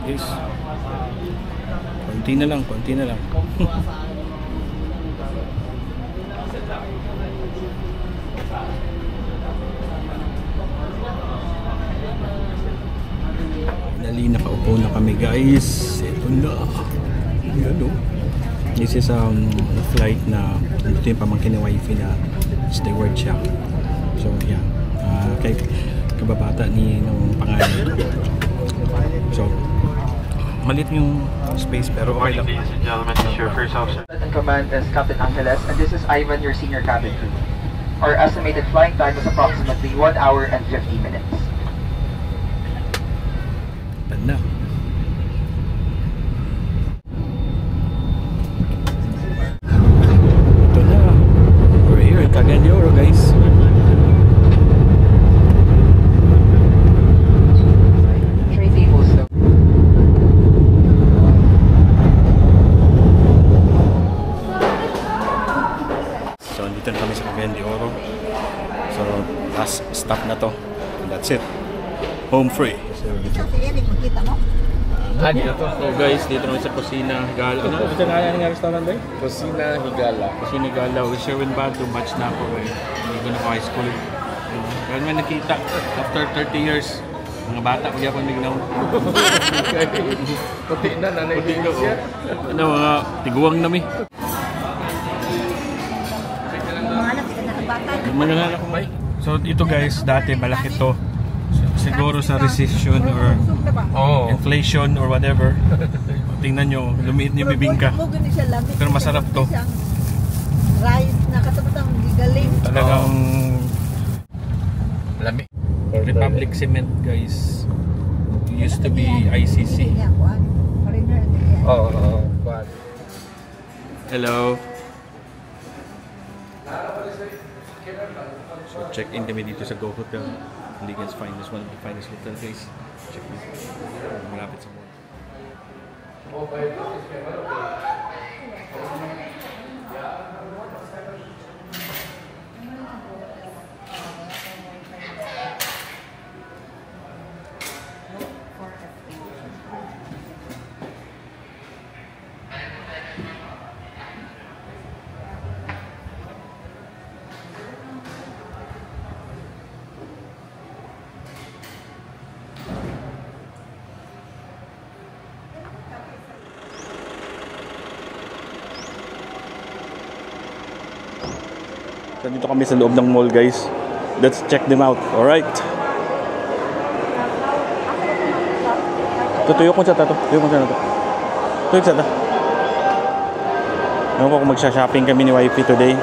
guys. Konti na lang, konti na lang. Dali, nakaupo na kami guys. Ito na. Yan o. This is flight na ito yung pamangkin ni wifey na steward siya. So yeah, kay kababata ni nung pangalan. So malit yung space pero okay lang. Ladies and gentlemen, this is your first officer. In command is Captain Angeles, and this is Ivan, your senior cabin crew. Our estimated flying time is approximately 1 hour and 50 minutes. Banda. Ito na. We're here in Cagayan de Oro guys. Tray tables though. So dito na kami sa Cagayan de Oro. So last stop na to. And that's it. Home free. So guys, dito naman sa Kusina Higala. Ano ito na yung restaurant ba? Kusina Higala. Kusina Higala. With Sherwin Bado, match na ako eh. Hindi ko na high school. Kaya naman nakita, after 30 years, mga bata ko yapon mignaw. Puti na, nanay din siya. Ano, mga tiguang na mi. Mga anak ko may. So ito guys, dati malaki to. Siguro sa recession or inflation or whatever. Tingnan nyo, lumiit niyo bibingka. Pero masarap to. Rice na katabutang gigaling. Talagang Lami. Republic Cement guys. It used to be ICC. Hello. So check in kami dito sa Go Hotel. Ligan's finest, one of the finest hotel guys. Check in. Malapit sa mall. Dito kami sa loob ng mall guys. Let's check them out. Alright. Tutuyo ko sa tato. Tutuyo ko sa tato. Tutuyo ko sa tato. Ewan ko kung magsha-shopping kami ni wifey today.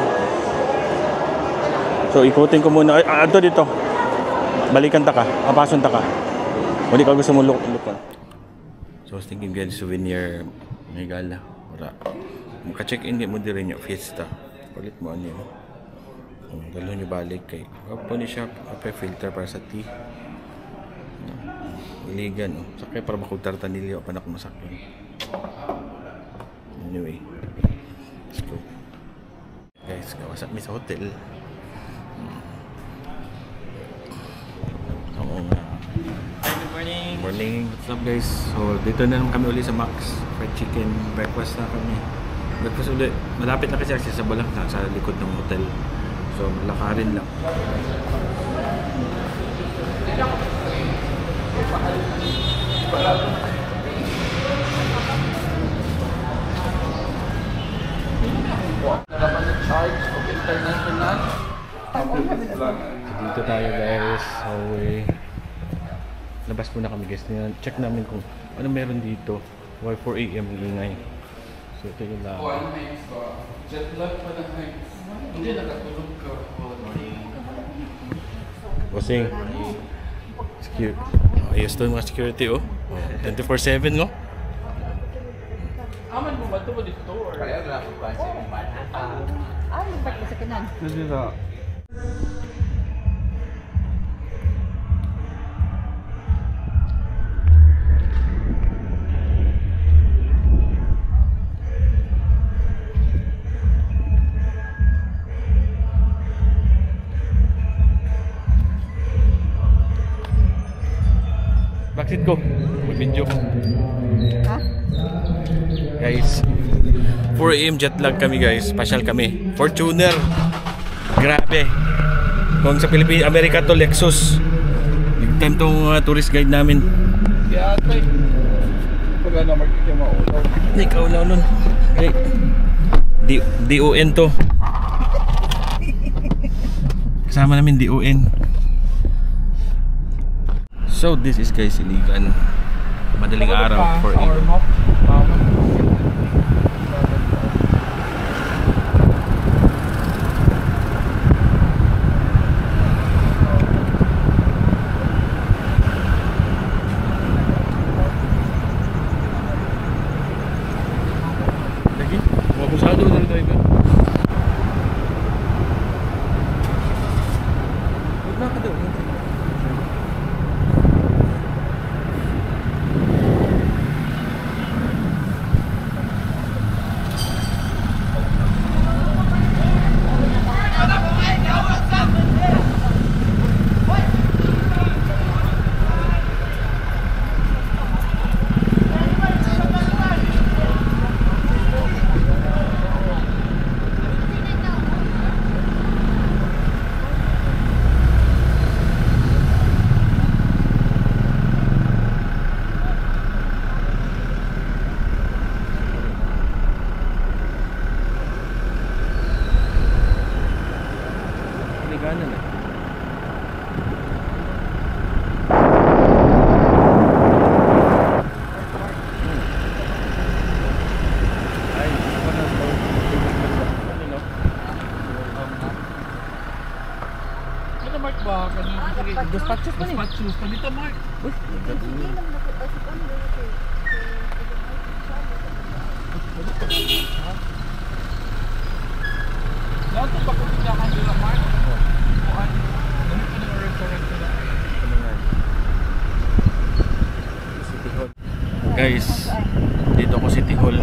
So ikutin ko muna. Ay, ito dito. Balikan ta ka. Apason ta ka. Hindi ka gusto mo look-look. So I was thinking guys, souvenir may gala. Para maka-check in mo din rin yung fiesta. Palit mo ano yun. Dalo nyo balik kay kapo ni siya filter para sa tea. Iligan sakay para makugtartan nila panak masakyan. Anyway, let's go guys, kawasak mi sa hotel. Good morning. Morning. What's up guys? So dito na naman kami uli sa Max Fried Chicken. Breakfast na kami. Breakfast ulit. Malapit na kasi accessible lang sa likod ng hotel. So, lakarin lang. Dito tayo guys. So, labas muna kami guys. Check namin kung ano meron dito. Why 4 AM ingay. So, ito yung lang. Jet lag pa na kayo. Hindi nakatulog ka. Bossing. Ayos to yung mga security 24/7 no? Aman mo ba ito ba dito? Kaya na ako ba siya yung ba't mo sa kanan? Dito. Bakit ko? Video ko. Ha? Guys, 4 AM jet lag kami guys. Pasyal kami. Fortuner. Grabe. Kung sa Pilipinas, Amerika to Lexus. Big time tong tourist guide namin. Kaya ate. Pag ano, magkikita maulaw. Ikaw na nun. Okay. DON to. Kasama namin DON. So this is guys Iligan. Madaling araw for Power AM. mop. Lagi, mabusado din tayo ka. Huwag na ka daw. Iliganan na. Ay, ano na to? Ano? Ano Mark ba? Kanina. Sige, Dispatches pa rin. dispatches pa dito Mark. Hindi naman ako kasi paano ba ito? Lahat ng pagkakitaan nila Mark. Kuhan. Ano ka ng restaurant nila? City Hall. Guys, dito ko City Hall.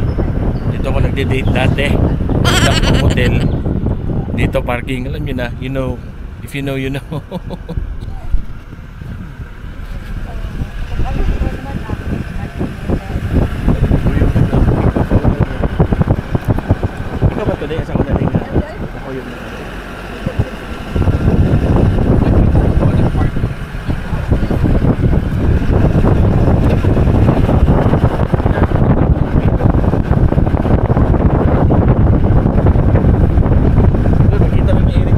Dito ako nagde-date dati. Dito ako hotel. Dito parking. Alam nyo na, you know. If you know, you know. Ikaw ba today? Asa ko na rin ako yun. Makita mo yung Eric.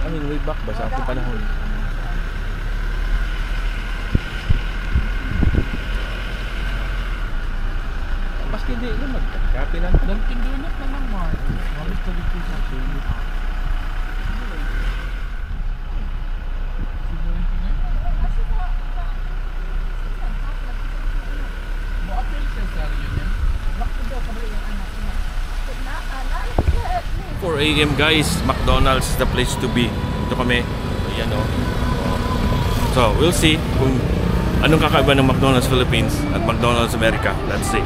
I mean, way back ba sa ating panahon? Maski di na magkape lang. Dunkin Donut na lang Mark. Malis ka dito sa Chili. Mo-appeal siya sa reunion. 4 AM guys, McDonald's is the place to be. Ito kami. Ayan o. So, we'll see kung anong kakaiba ng McDonald's Philippines at McDonald's America. Let's see.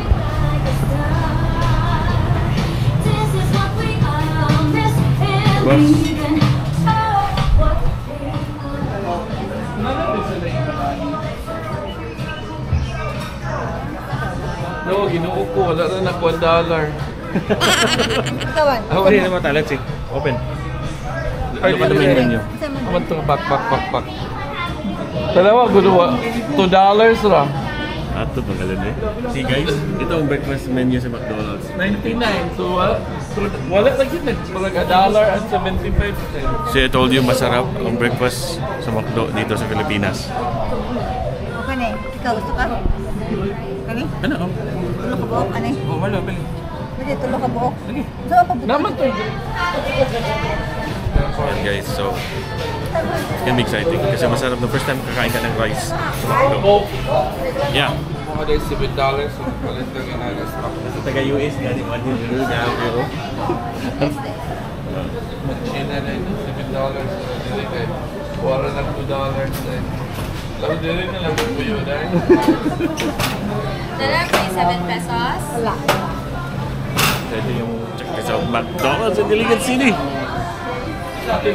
Boss. No, ginuo ko. Wala na $1. Kawan. Ako rin naman talat si. Open. Ano ka naman menu? Aman ito, bak. Dalawa, gunawa. $2 lang. Ato pangalan eh. See guys, ito ang breakfast menu sa McDonald's. 99. So, wala lagi $1.75. So I told you masarap ang breakfast sa McDo dito sa Pilipinas. Okay na eh. Ikaw gusto ka? Kani? Ano? Tulo ka buok? Kani? Oh, wala pala. Pwede tulo ka buok? Lagi. So, pabuto. Naman to. Yan guys, so it's gonna be exciting kasi masarap na first time kakain ka ng rice sa McDo. Yeah. Mga day $7. So, palit lang yung nag-stock. Sa taga-US, gani mo din yung pero Mag-China na ito, $7. Dili kay wala ng $2. Lalo dili na lang po yun dahil. Dala, 27 pesos. Wala. ito yung check this out, McDonald's in Iligan City. Okay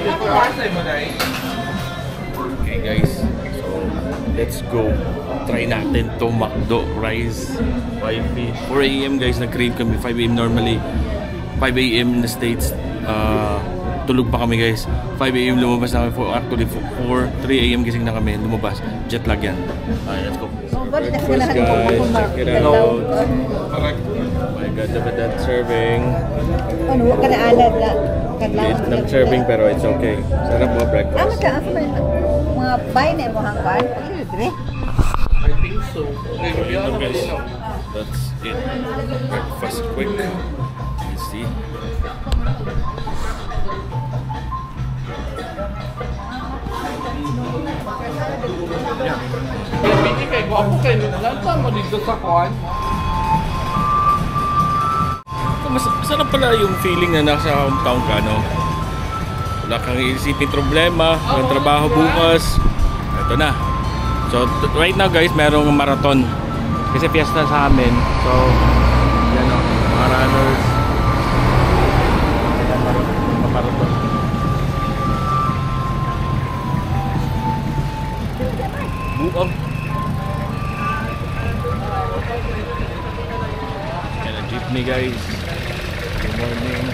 guys, so let's go. Try natin to McDo Rice Wifey. 4 AM guys, nag-crave kami. 5 AM normally. 5 AM in the States. Tulog pa kami guys. 5 AM lumabas na kami. Actually 3 AM gising na kami. Lumabas. Jet lag yan. Alright, let's go. Breakfast guys. Check it out. Oh my god, diba that serving? Ano, huwag ka na alad na. It's not serving pero it's okay. Sarap mo breakfast. Mga bahay na yung mga hanggan. Pag-ilidre. I think so. So guys, that's it. Breakfast quick. Let's see. Yeah. Pili kay gwapo kay lansa mo dito sa kuan. Masarap pala yung feeling na nasa hometown ka, no? Wala kang iisipin problema, walang trabaho bukas. Ito na. So, right now guys, merong marathon. Kasi fiesta sa amin. So, yan o, mga runners. Marathon. Buong. Yan ang jeepney guys. Good morning.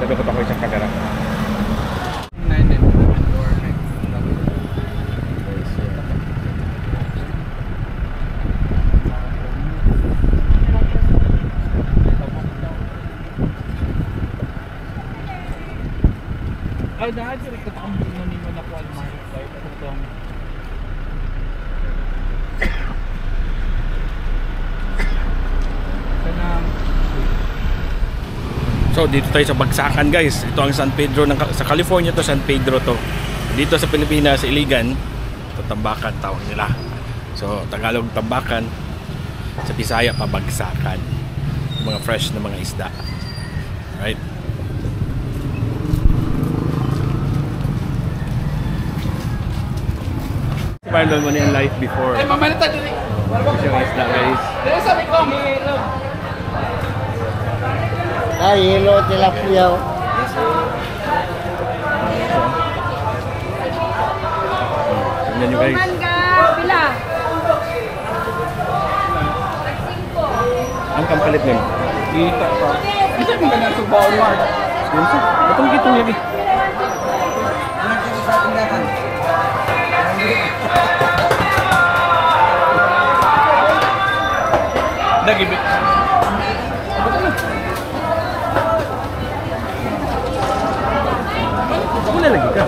Sabi ko pa ko isang kamera. Ay, dahil direct na akong bununin mo na Walmart. Itong So dito tayo sa Bagsakan guys. Ito ang San Pedro sa California to, San Pedro to. Dito sa Pilipinas, sa Iligan, ito Tambakan tawag nila. So Tagalog Tambakan, sa Bisaya pa Bagsakan. Mga fresh na mga isda. Right? Marlon mo na yung life before. ay, mamalita dito. Ito yung isda guys. Dito sabi ko, Ay, hello, tilapia. Tignan nyo guys. Pila. Ang kampalit nyo. Kita pa. Ito yung ganyan sa Walmart. Itong kitong yun eh. Nagibit. Wala lagi ka.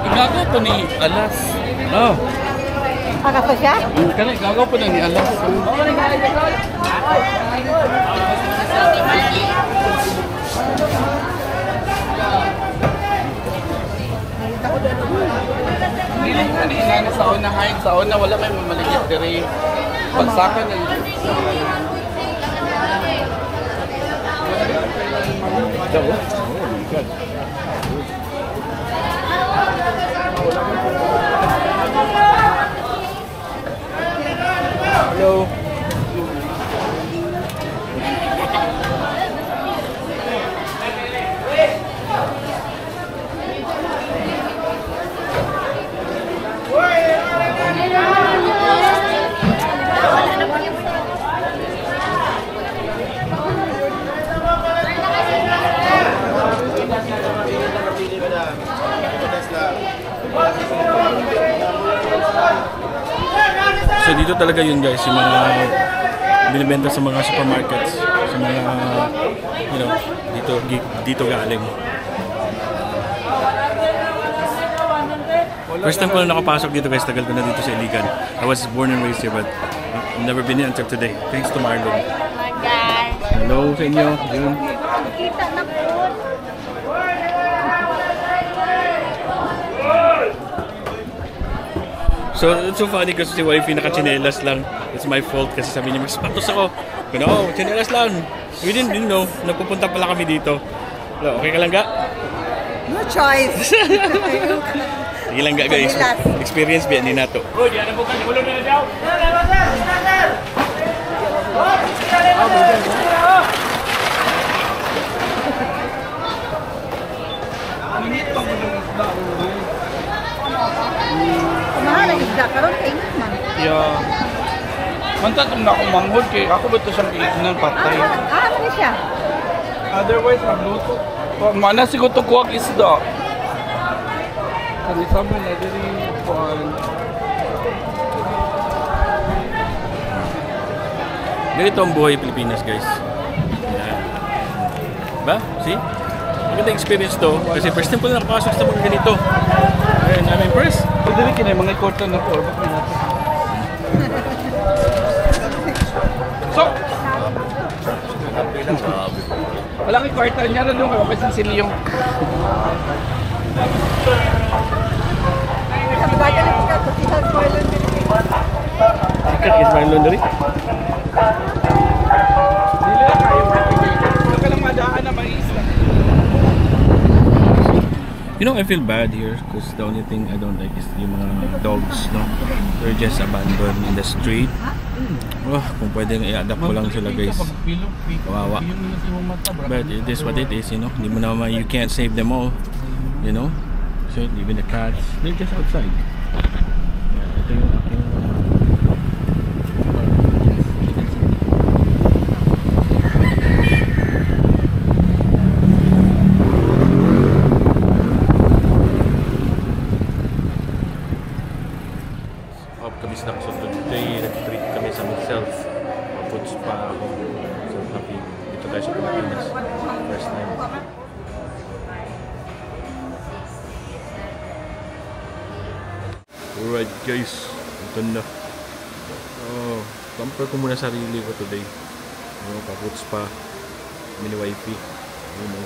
Igagaw po ni Alas. Oh. Pagkaso siya? Kaya igagaw po na ni Alas. Hindi kanina na sa unahin. Sa una wala may mamaligit diri. Bagsakan na yun. Daw. Oh my God. Hello. So dito talaga yun guys, yung mga binibenta sa mga supermarkets, sa mga, you know, dito galing. First time ko na nakapasok dito guys, tagal ko na dito sa Iligan. I was born and raised here but I've never been here until today. Thanks to Marlon. Guys. Hello sa inyo. Yun. Kita na po. So, it's so funny kasi si wifey naka-chinelas lang. It's my fault kasi sabi niya, mas patos ako. Pero no, chinelas lang. We didn't know, nagpupunta pala kami dito. Okay ka lang ga? No choice. Sige lang ga guys. Experience ba yan nato? Good, yan ang bukan. Kulong na daw. Mahal ang isda karon kay man. Yeah. Manta itong nakumanghod kay ako ba ito siyang iignan patay? Ano siya? Otherwise, magluto. Mana siguro ito kuwag isda. Kani sama na diri kuwan. Ganito ang buhay Pilipinas guys. Yeah. Ba? See? Magandang experience to. Kasi first time ko na nakapasok sa mga ganito. And I'm impressed. Pwede rin kinay mga kwarta na po. Baka natin. So! Walang kwarta niya na doon. Kapasin sila yung... Baga na siya kasi sa Marlon din. Sikat is my laundry. Dili lang kayo. Huwag ka lang madaan na mais na. You know, I feel bad here because the only thing I don't like is yung mga dogs, no? They're just abandoned in the street. Oh, kung pwedeng i-adapt ko lang sila guys. Kawawa. But it is what it is, you know? Hindi mo naman, you can't save them all, you know? So even the cats, they're just outside. Yeah, ito yung aking kabis na so today nag-treat kami sa myself. Foods pa ako. So happy dito tayo sa Pilipinas. First time. Alright guys, ito na. Oh, pamper ko muna sarili ko today. Pa-foods pa. Mini wifey. You know.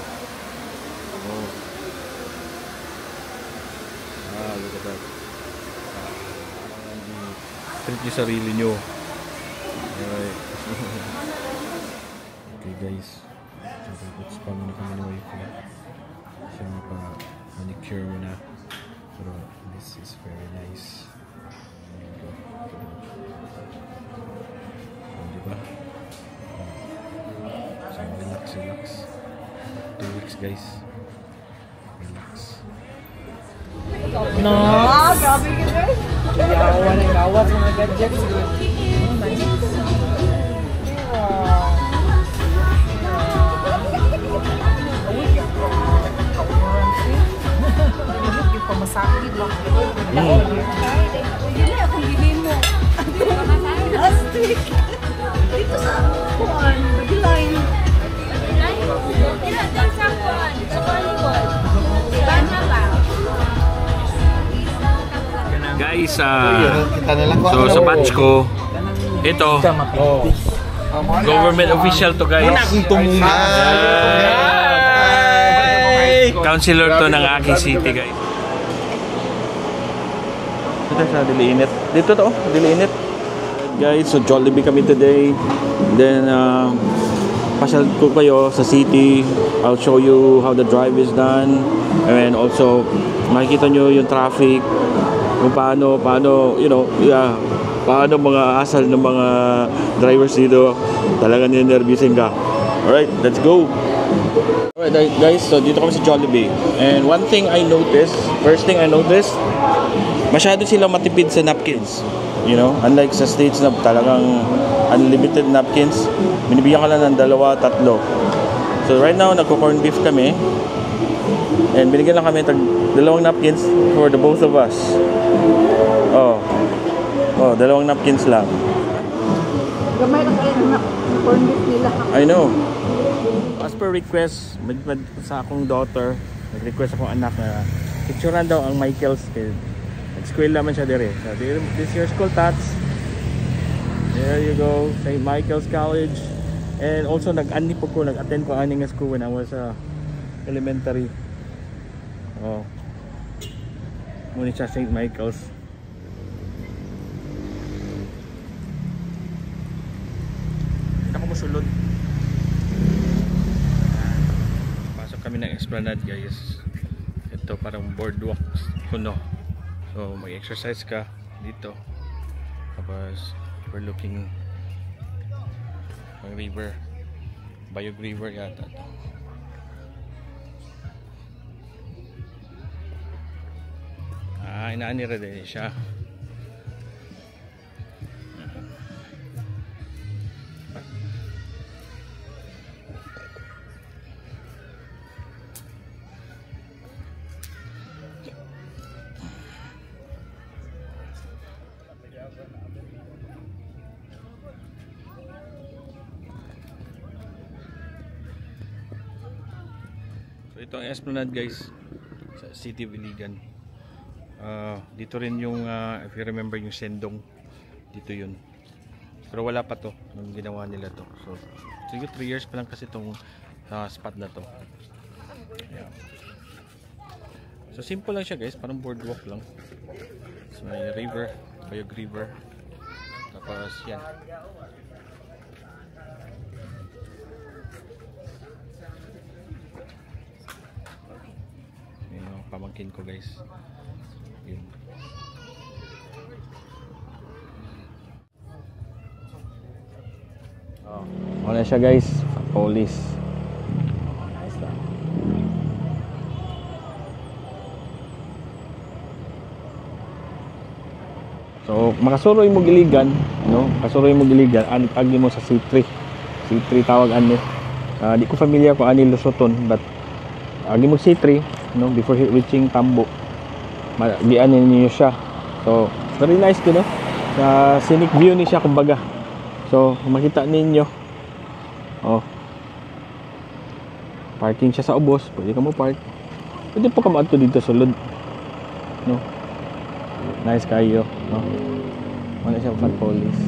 Oh. Look at that. Treat yung sarili nyo. Alright. Okay guys. So, pa muna kami ni wifey. Siya pa-manicure mo na. Pero this is very nice. Diba? So, relax. 2 weeks guys. Relax. No, grabe ka guys. Yawan ang awas mga gadgets. Pamasakit lang. Hindi ako bilhin mo. Astig. Dito sa kuwan, Bagiline. Dito sa kuwan, sa Hollywood. Sana ba? Guys, so sa batch ko, ito, government official to guys. Councilor to ng aking city guys. Ito sa Diliinit. Dito to, Diliinit. Guys, so Jollibee kami today. Then, pasyal ko kayo sa city. I'll show you how the drive is done. And also, makikita nyo yung traffic. Kung paano, you know, yeah, paano mga asal ng mga drivers dito. Talagang ninervyusin ka. Alright, let's go! Alright guys, so dito kami sa Jollibee. And one thing I noticed, first thing I noticed, masyado silang matipid sa napkins. You know, unlike sa States na talagang unlimited napkins, binibigyan ka lang ng 2, 3. So right now, nagko-corn beef kami. And binigyan lang kami ng 2 napkins for the both of us. Oh, 2 napkins lang. Gamay lang kayo na corn beef nila. I know. As per request, sa akong daughter, nag-request akong anak na picturean daw ang Michael's kid. Nag-school naman siya dire. So, this is your school, Tats. There you go, St. Michael's College. And also, nag-ani po ko, nag-attend ko aning school when I was elementary. Oh. Muna siya St. Michael's. sulod. Pasok kami ng Esplanade guys. Ito parang boardwalk kuno. So mag-exercise ka dito. Tapos we're looking ang river. Bayog River yata to. Inaani rin siya. So ito ang Esplanade guys sa City Biligan. Dito rin yung if you remember yung Sendong, dito yun, pero wala pa to nung ginawa nila to. So siguro 3 years pa lang kasi itong spot na to. Yeah. So simple lang siya guys, parang boardwalk lang. So may river, Bayog River, tapos yan. Yung pamangkin ko guys. Yun. Wala siya guys, police. Nice lang. So makasuroy mo giligan, no? Makasuroy mo giligan agi mo sa C3. C3 tawag ano. Di ko familiar kung ani Lusoton, but agi mo C3, no, before reaching Tambo. Dianin niyo siya. So very nice to, no? Scenic view ni siya kumbaga. So makita ninyo, parking siya sa ubos, pwede ka mo park, pwede po ka maadto dito sulod, no? Nice kayo, no? Wala siya fat police.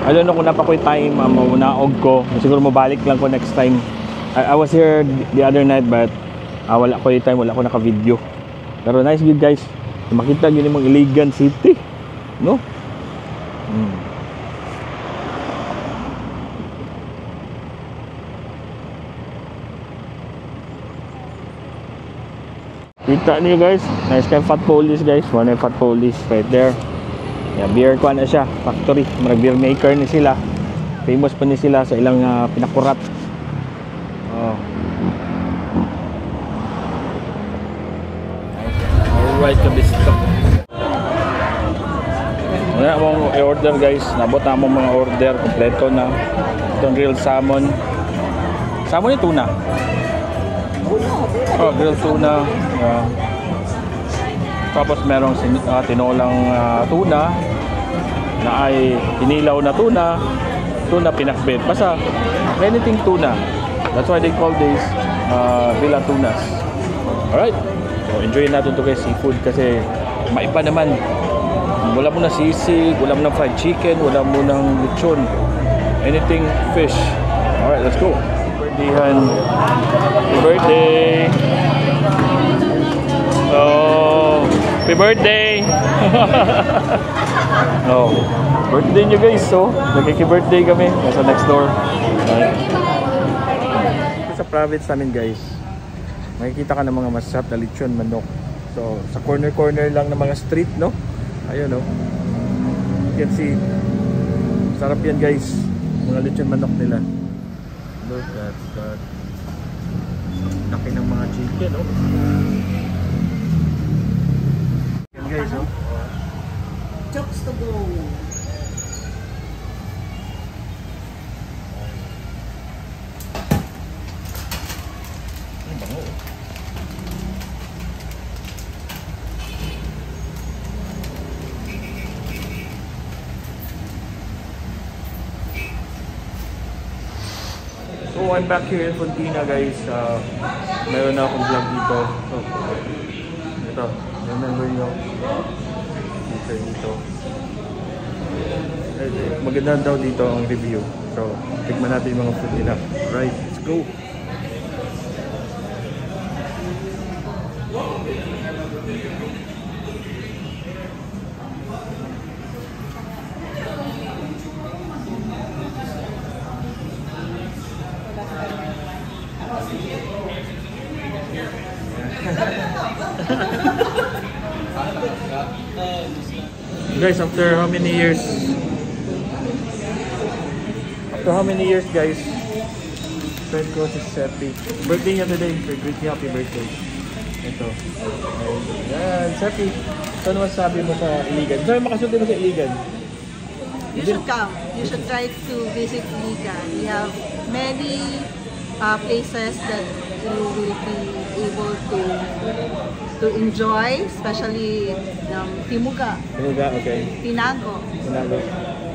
I don't know kung napakoy time maunaog ko, siguro mabalik lang ko next time. I was here the other night but wala ko yung time, wala ko naka-video. Pero nice good guys. Makita yun yung mga Iligan City, no? Kita niyo guys, nice kay Fat Police guys. One Fat Police right there. Yeah, beer ko na siya, factory, mga beer maker ni sila. Famous pa ni sila sa ilang pinakurat. Alright, kabista. Wala mong i-order guys. Nabot na mong mga order. Kompleto na. Itong grilled salmon. Salmon yung tuna. Grilled tuna. Tapos merong tinolang tuna na ay inilaw na tuna. Tuna pinakbet. Basta anything tuna. That's why they call this Villa Tunas. Alright. So enjoy natin ito guys, seafood kasi maiba naman. Wala mo na sisig, wala mo na fried chicken, wala mo ng lechon. Anything fish. Alright, let's go. Birthdayhan. Happy birthday. Happy birthday. Birthday nyo guys. So nagkiki-birthday kami. Nasa next door. Sa province namin guys, makikita ka ng mga masarap na lechon manok. So sa corner lang ng mga street, no? Ayun, no? You can see, sarap yan guys, mga lechon manok nila. Look at that. Laki ng mga chicken, no? Yan guys, no? Chokes to go. So I'm back here in Fontina guys. Meron na akong vlog dito. So ito, remember nyo dito. Maganda daw dito ang review. So tikman natin yung mga food nila. Right, let's go. Guys, after how many years? After how many years, guys? Friend ko si Seppi. Birthday niya today. Greet niya, happy birthday. Ito. Ayan, Seppi. So, ano masasabi mo sa Iligan? Saan makasunod mo sa Iligan? You should come. You should try to visit Iligan. We have many places that you will be able to enjoy, especially Timuga, Timuga, okay. Tinago, Tinago.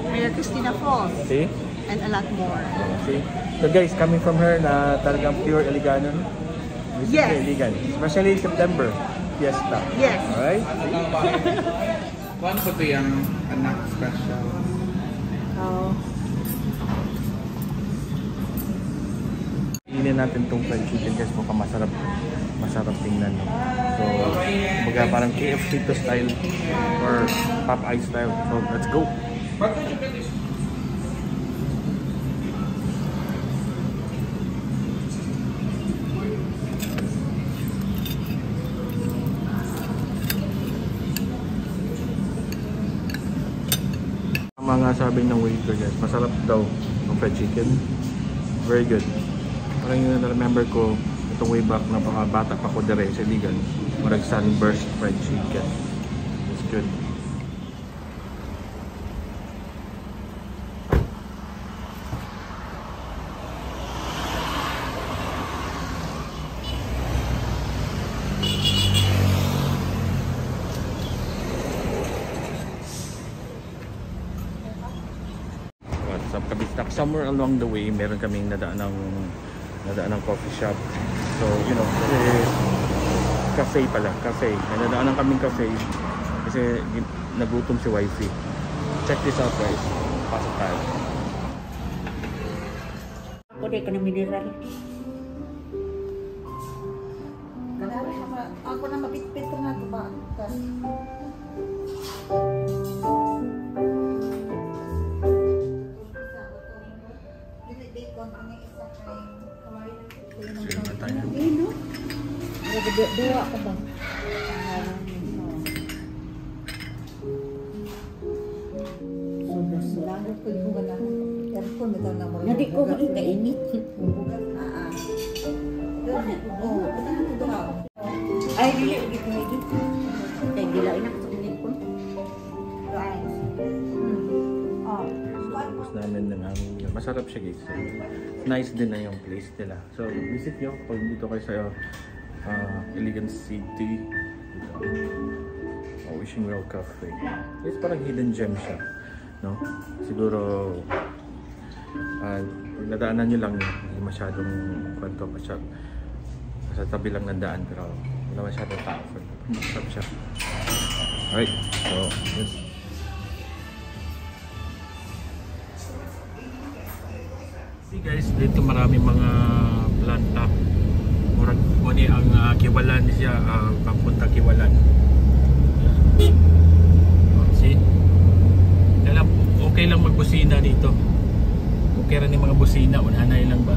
Maria Cristina Falls, See? and a lot more. See? So guys, coming from her na talagang pure Iliganon. Visit Yes. sa Iligan. Especially September. Fiesta. Yes. Alright? Paano po ito yung anak special? Oh. Inin natin itong fried chicken guys, mukhang masarap tingnan, no? So, kumbaga parang KFC to style or Popeye style. So, let's go! Ang mga sabi ng waiter guys, masarap daw ang fried chicken. Very good. Parang yung na-remember ko, itong way back na bata pa ko dire sa Iligan, marag sunburst fried chicken. It's good. What's up, Kabistak? Somewhere along the way, meron kaming nadaan ng coffee shop. So, you know, cafe pala, cafe. May nadaanan kaming cafe kasi nagutom si wifey. Check this out guys. Pasok tayo. Ako di ka na mineral. Ako na mapitpit ko nga ito ba? Sige na tayo. Dua ka ba? Nadi ko kainit. Ay, dili dito lagi. Kay gilain ako sa nipon. Tapos namin ng aming masarap siya guys. So, nice din na yung place nila. So visit nyo pag dito kayo sa Iligan City. Wishing Well Cafe. It's parang hidden gem siya. No? Siguro nadaanan nyo lang, hindi masyadong kwento pa siya. Sa tabi lang ng daan pero wala masyadong tao. Masarap siya. Alright, so yes. See guys, dito maraming mga planta. Murag ni ang Kiwalan siya, papunta Kiwalan. See? Alam, okay lang magbusina dito. Okay rin yung mga busina, unhanay lang ba?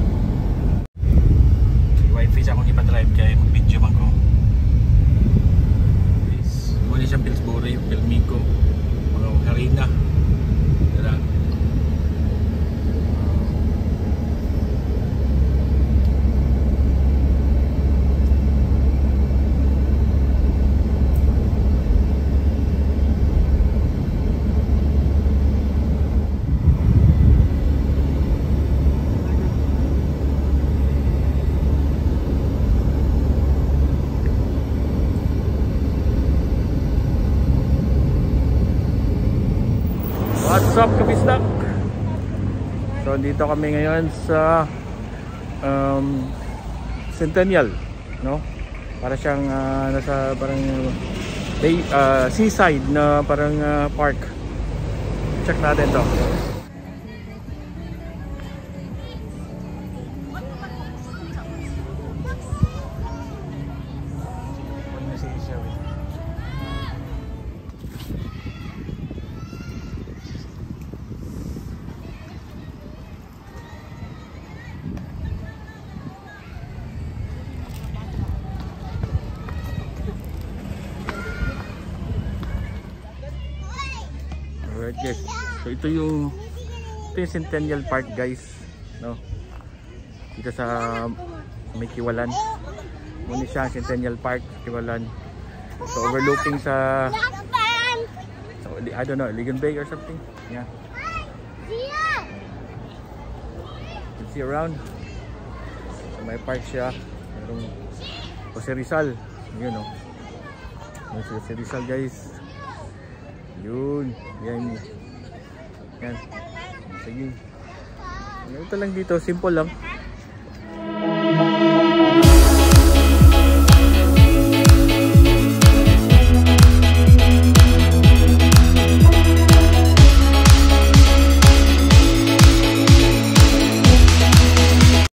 Wifi siya akong ipa-drive kaya mag-video man ko. Muli siyang Pillsbury, Pilmico, mga harina. Tara. What's up, Kabistak? So dito kami ngayon sa Centennial, no? Para siyang nasa parang seaside na parang park. Check natin to. Alright guys. So ito yung Centennial Park guys, no? Dito sa may Kiwalan. Muna siya Centennial Park, Kiwalan. So overlooking sa I don't know, Ligon Bay or something. Yeah. You can see around. So may park siya. Merong Jose Rizal. Yun o. Jose Rizal guys. Yun. Yan. Yan. Sige. Ito lang dito. Simple lang.